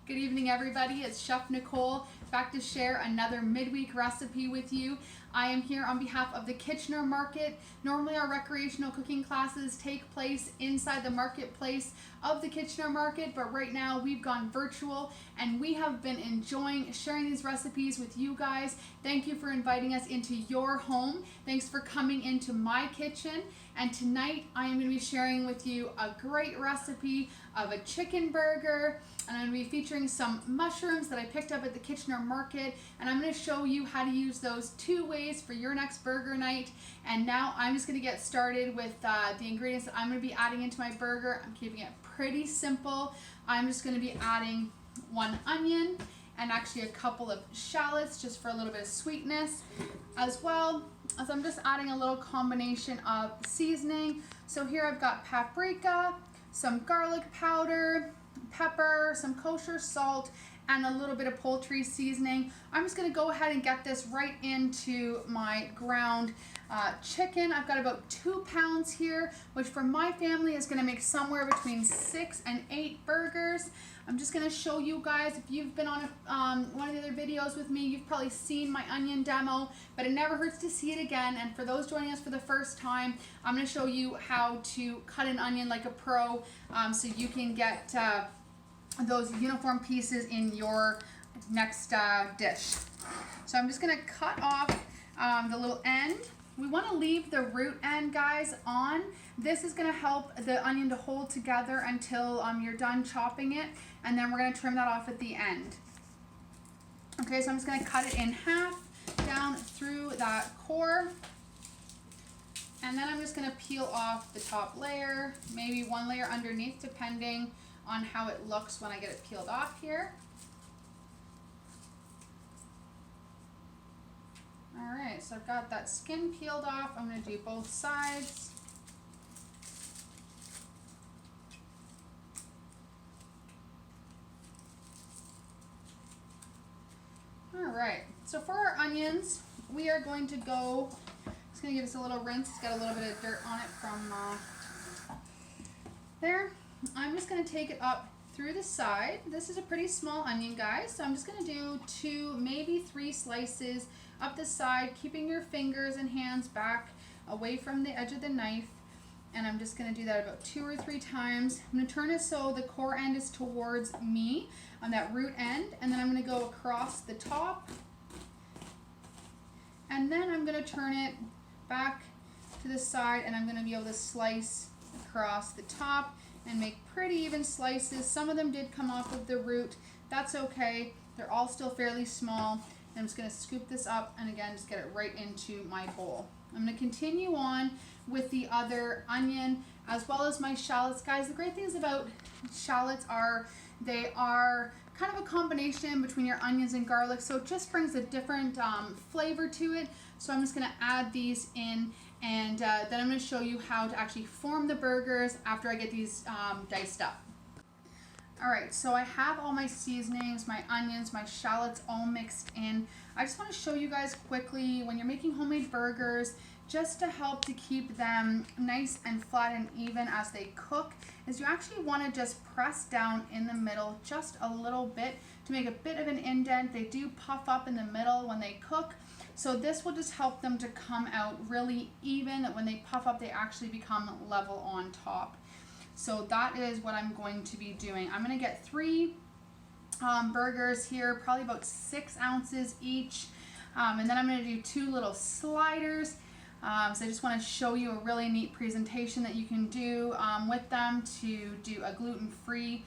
Good evening, everybody. It's Chef Nicole back to share another midweek recipe with you. I am here on behalf of the Kitchener Market. Normally our recreational cooking classes take place inside the marketplace of the Kitchener Market, but right now we've gone virtual and we have been enjoying sharing these recipes with you guys. Thank you for inviting us into your home. Thanks for coming into my kitchen. And tonight I am going to be sharing with you a great recipe of a chicken burger, and I'm going to be featuring some mushrooms that I picked up at the Kitchener Market, and I'm going to show you how to use those two ways for your next burger night. And now I'm just going to get started with the ingredients that I'm going to be adding into my burger. I'm keeping it pretty simple. I'm just going to be adding 1 onion and actually a couple of shallots just for a little bit of sweetness, as well as I'm just adding a little combination of seasoning. So here I've got paprika, some garlic powder, pepper, some kosher salt, and a little bit of poultry seasoning. I'm just going to go ahead and get this right into my ground chicken. I've got about 2 pounds here, which for my family is going to make somewhere between 6 and 8 burgers. I'm just going to show you guys, if you've been on one of the other videos with me, you've probably seen my onion demo, but it never hurts to see it again. And for those joining us for the first time, I'm going to show you how to cut an onion like a pro, so you can get those uniform pieces in your next dish. So I'm just going to cut off the little end. We want to leave the root end, guys, on. This is going to help the onion to hold together until you're done chopping it, and then we're going to trim that off at the end. Okay, so I'm just going to cut it in half down through that core, and then I'm just going to peel off the top layer, maybe 1 layer underneath, depending on how it looks when I get it peeled off here. Alright, so I've got that skin peeled off. I'm going to do both sides. Alright, so for our onions, we are going to go, it's going to give us a little rinse. It's got a little bit of dirt on it from there. I'm just going to take it up through the side. This is a pretty small onion, guys, so I'm just going to do 2, maybe 3 slices up the side, keeping your fingers and hands back away from the edge of the knife. And I'm just going to do that about 2 or 3 times. I'm going to turn it so the core end is towards me on that root end, and then I'm going to go across the top, and then I'm going to turn it back to the side, and I'm going to be able to slice across the top and make pretty even slices. Some of them did come off of the root. That's okay. They're all still fairly small. I'm just going to scoop this up and again just get it right into my bowl. I'm going to continue on with the other onion as well as my shallots. Guys, the great things about shallots are they are kind of a combination between your onions and garlic, so it just brings a different flavor to it. So I'm just going to add these in, and then I'm going to show you how to actually form the burgers after I get these diced up. Alright, so I have all my seasonings, my onions, my shallots all mixed in. I just want to show you guys quickly, when you're making homemade burgers, just to help to keep them nice and flat and even as they cook, is you actually want to just press down in the middle just a little bit to make a bit of an indent. They do puff up in the middle when they cook, so this will just help them to come out really even. When they puff up, they actually become level on top. So that is what I'm going to be doing. I'm going to get 3 burgers here, probably about 6 ounces each, and then I'm going to do 2 little sliders. So I just want to show you a really neat presentation that you can do with them to do a gluten-free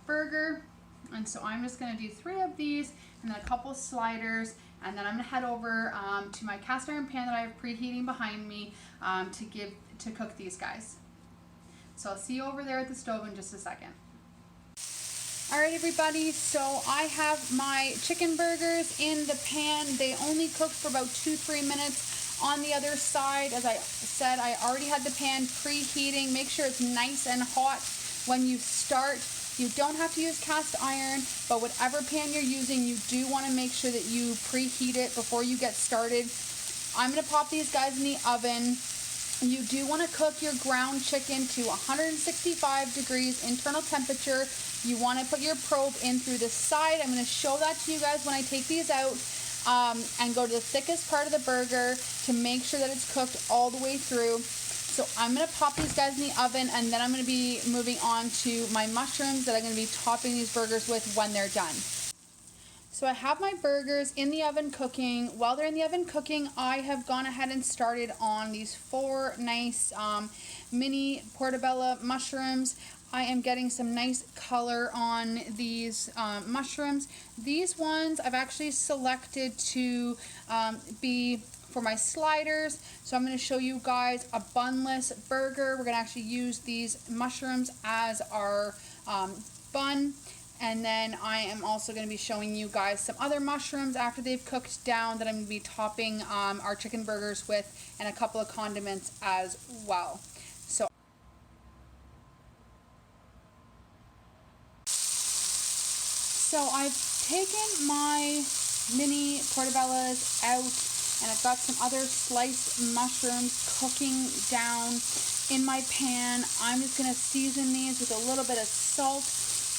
burger. And so I'm just going to do 3 of these and then a couple sliders, and then I'm going to head over to my cast iron pan that I have preheating behind me to cook these guys. So I'll see you over there at the stove in just a second. Alright everybody, so I have my chicken burgers in the pan. They only cooked for about 2-3 minutes on the other side. As I said, I already had the pan preheating. Make sure it's nice and hot when you start. You don't have to use cast iron, but whatever pan you're using, you do want to make sure that you preheat it before you get started. I'm going to pop these guys in the oven You do want to cook your ground chicken to 165 degrees internal temperature. You want to put your probe in through the side. I'm going to show that to you guys when I take these out, and go to the thickest part of the burger to make sure that it's cooked all the way through. So I'm going to pop these guys in the oven, and then I'm going to be moving on to my mushrooms that I'm going to be topping these burgers with when they're done. So I have my burgers in the oven cooking. While they're in the oven cooking, I have gone ahead and started on these 4 nice mini portobello mushrooms. I am getting some nice color on these mushrooms. These ones I've actually selected to be for my sliders. So I'm going to show you guys a bunless burger. We're going to actually use these mushrooms as our bun. And then I am also going to be showing you guys some other mushrooms after they've cooked down that I'm going to be topping our chicken burgers with, and a couple of condiments as well. So I've taken my mini portobellos out, and I've got some other sliced mushrooms cooking down in my pan. I'm just going to season these with a little bit of salt.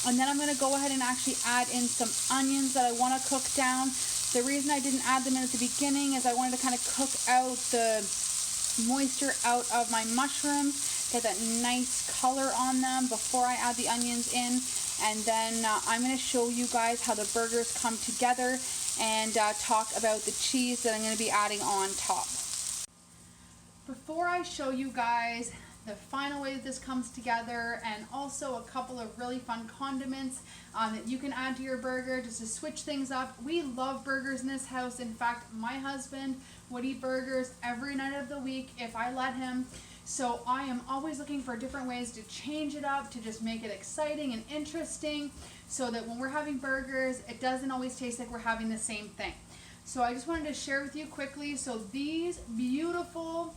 And then I'm going to go ahead and actually add in some onions that I want to cook down. The reason I didn't add them in at the beginning is I wanted to kind of cook out the moisture out of my mushrooms, get that nice color on them before I add the onions in. And then I'm going to show you guys how the burgers come together, and talk about the cheese that I'm going to be adding on top. Before I show you guys the final way that this comes together, and also a couple of really fun condiments that you can add to your burger just to switch things up. We love burgers in this house. In fact, my husband would eat burgers every night of the week if I let him. So I am always looking for different ways to change it up, to just make it exciting and interesting, so that when we're having burgers, it doesn't always taste like we're having the same thing. So I just wanted to share with you quickly. So these beautiful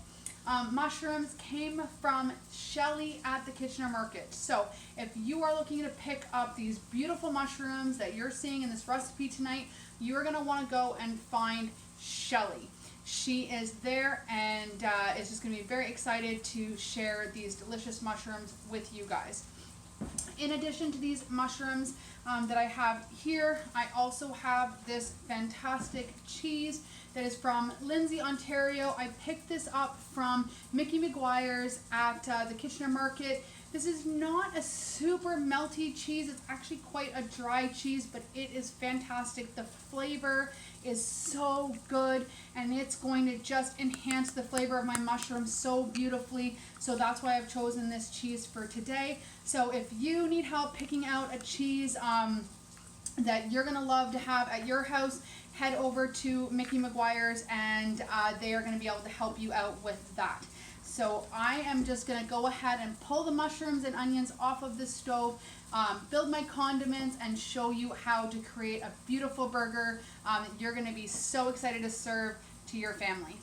mushrooms came from Shelly at the Kitchener Market. So if you are looking to pick up these beautiful mushrooms that you're seeing in this recipe tonight, you're going to want to go and find Shelly. She is there, and is just going to be very excited to share these delicious mushrooms with you guys. In addition to these mushrooms that I have here, I also have this fantastic cheese that is from Lindsay, Ontario. I picked this up from Mickey McGuire's at the Kitchener Market. This is not a super melty cheese. It's actually quite a dry cheese, but it is fantastic. The flavor is so good, and it's going to just enhance the flavor of my mushrooms so beautifully. So that's why I've chosen this cheese for today. So if you need help picking out a cheese that you're gonna love to have at your house, head over to Mickey McGuire's, and they are gonna be able to help you out with that. So I am just gonna go ahead and pull the mushrooms and onions off of the stove, build my condiments, and show you how to create a beautiful burger that you're gonna be so excited to serve to your family.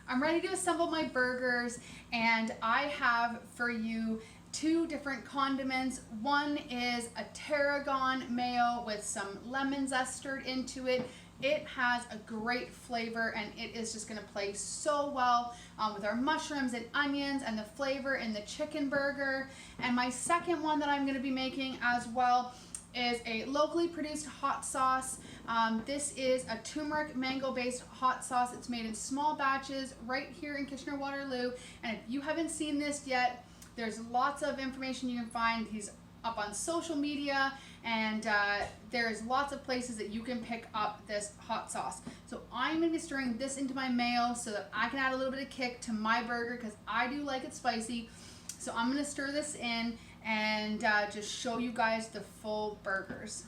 I'm ready to assemble my burgers, and I have for you 2 different condiments. One is a tarragon mayo with some lemon zest stirred into it. It has a great flavor, and it is just going to play so well with our mushrooms and onions and the flavor in the chicken burger. And my second one that I'm going to be making as well is a locally produced hot sauce. This is a turmeric mango based hot sauce. It's made in small batches right here in Kitchener-Waterloo. And if you haven't seen this yet, there's lots of information you can find. He's up on social media, and there's lots of places that you can pick up this hot sauce. So I'm going to be stirring this into my mayo so that I can add a little bit of kick to my burger, because I do like it spicy. So I'm going to stir this in and just show you guys the full burgers.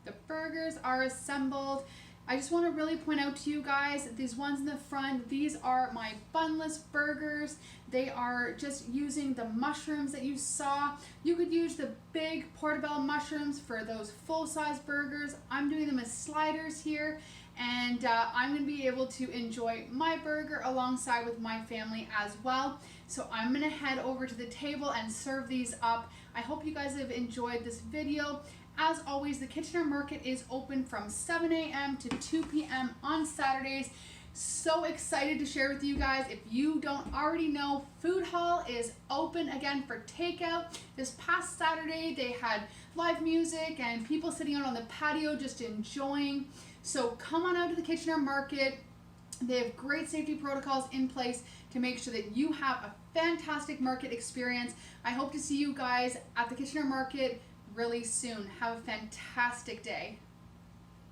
The burgers are assembled. I just want to really point out to you guys that these ones in the front, these are my Bunless Burgers. They are just using the mushrooms that you saw. You could use the big portobello mushrooms for those full-size burgers. I'm doing them as sliders here, and I'm going to be able to enjoy my burger alongside with my family as well. So I'm going to head over to the table and serve these up. I hope you guys have enjoyed this video, As always, the Kitchener Market is open from 7 a.m. to 2 p.m. on Saturdays. So excited to share with you guys. If you don't already know, Food Hall is open again for takeout. This past Saturday, they had live music and people sitting out on the patio just enjoying. So come on out to the Kitchener Market. They have great safety protocols in place to make sure that you have a fantastic market experience. I hope to see you guys at the Kitchener Market really soon. Have a fantastic day.